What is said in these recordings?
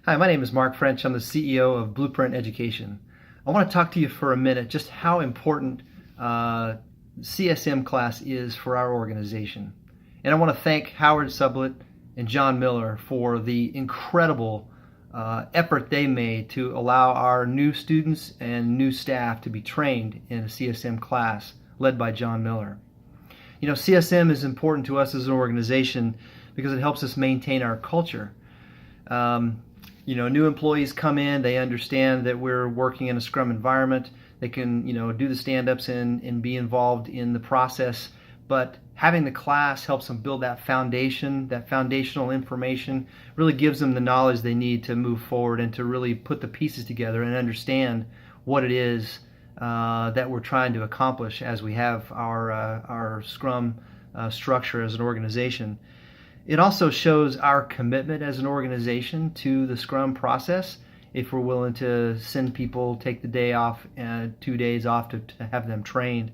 Hi, my name is Mark French. I'm the CEO of Blueprint Education. I want to talk to you for a minute just how important CSM class is for our organization. And I want to thank Howard Sublett and John Miller for the incredible effort they made to allow our new students and new staff to be trained in a CSM class led by John Miller. You know, CSM is important to us as an organization because it helps us maintain our culture. New employees come in, they understand that we're working in a Scrum environment. They can, do the stand-ups and be involved in the process. But having the class helps them build that foundation, that foundational information, really gives them the knowledge they need to move forward and to really put the pieces together and understand what it is that we're trying to accomplish as we have our Scrum structure as an organization. It also shows our commitment as an organization to the Scrum process if we're willing to send people, take the day off, 2 days off to have them trained.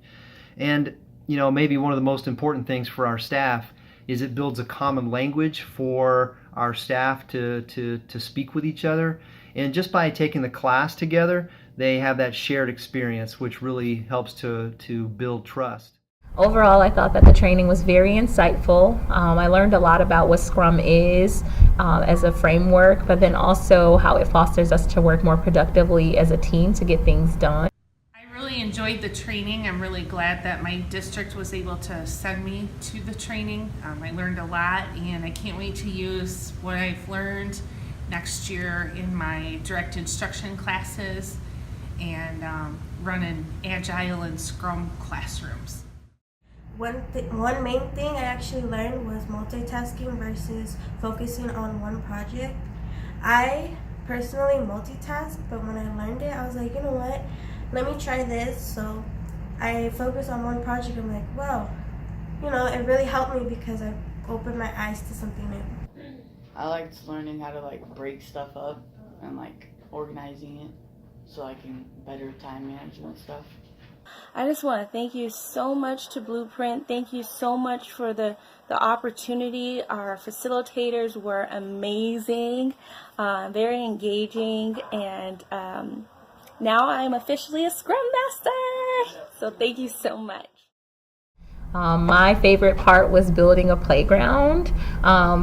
And maybe one of the most important things for our staff is it builds a common language for our staff to speak with each other. And just by taking the class together, they have that shared experience, which really helps to build trust. Overall, I thought that the training was very insightful. I learned a lot about what Scrum is as a framework, but then also how it fosters us to work more productively as a team to get things done. I really enjoyed the training. I'm really glad that my district was able to send me to the training. I learned a lot, and I can't wait to use what I've learned next year in my direct instruction classes and running Agile and Scrum classrooms. One main thing I actually learned was multitasking versus focusing on one project. I personally multitask, but when I learned it, I was like, you know what, let me try this. So I focused on one project. I'm like, wow, it really helped me because I opened my eyes to something new. I liked learning how to break stuff up and organizing it so I can better time management stuff. I just want to thank you so much to Blueprint. Thank you so much for the opportunity. Our facilitators were amazing, very engaging, and now I'm officially a ScrumMaster. So thank you so much. My favorite part was building a playground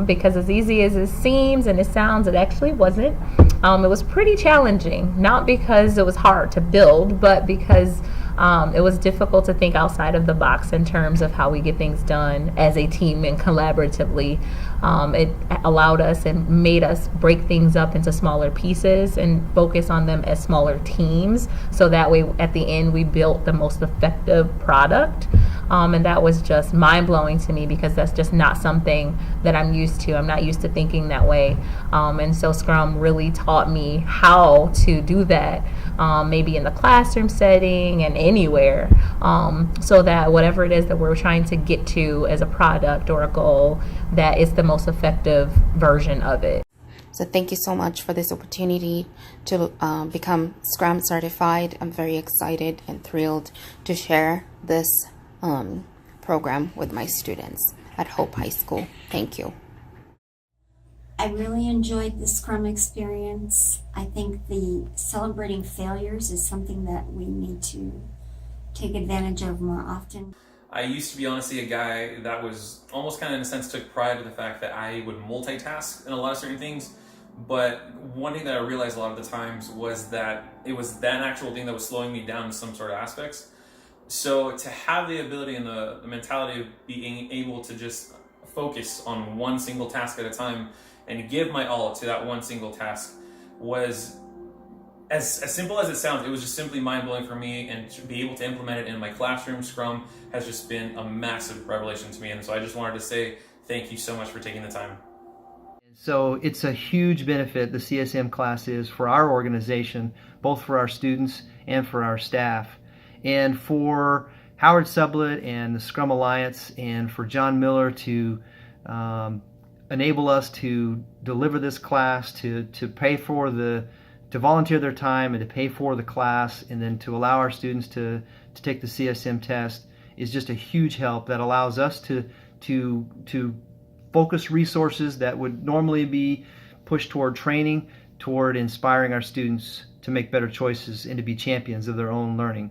because as easy as it seems and it sounds, it actually wasn't. It was pretty challenging, not because it was hard to build, but because it was difficult to think outside of the box in terms of how we get things done as a team and collaboratively. It allowed us and made us break things up into smaller pieces and focus on them as smaller teams, so that way at the end we built the most effective product. And that was just mind-blowing to me because that's just not something that I'm used to. I'm not used to thinking that way. And so Scrum really taught me how to do that, maybe in the classroom setting and anywhere, so that whatever it is that we're trying to get to as a product or a goal, that is the most effective version of it. So thank you so much for this opportunity to become Scrum certified. I'm very excited and thrilled to share this program with my students at Hope High School. Thank you. I really enjoyed the Scrum experience. I think the celebrating failures is something that we need to take advantage of more often. I used to be honestly a guy that was almost kind of in a sense took pride in the fact that I would multitask in a lot of certain things, but one thing that I realized a lot of the times was that it was that actual thing that was slowing me down in some sort of aspects. So to have the ability and the mentality of being able to just focus on one single task at a time and give my all to that one single task was, as simple as it sounds, it was just simply mind-blowing for me, and to be able to implement it in my classroom, Scrum has just been a massive revelation to me. And so I just wanted to say thank you so much for taking the time. So it's a huge benefit the CSM class is for our organization, both for our students and for our staff. And for Howard Sublett and the Scrum Alliance and for John Miller to enable us to deliver this class, to pay for to volunteer their time and to pay for the class, and then to allow our students to take the CSM test is just a huge help that allows us to focus resources that would normally be pushed toward training toward inspiring our students to make better choices and to be champions of their own learning.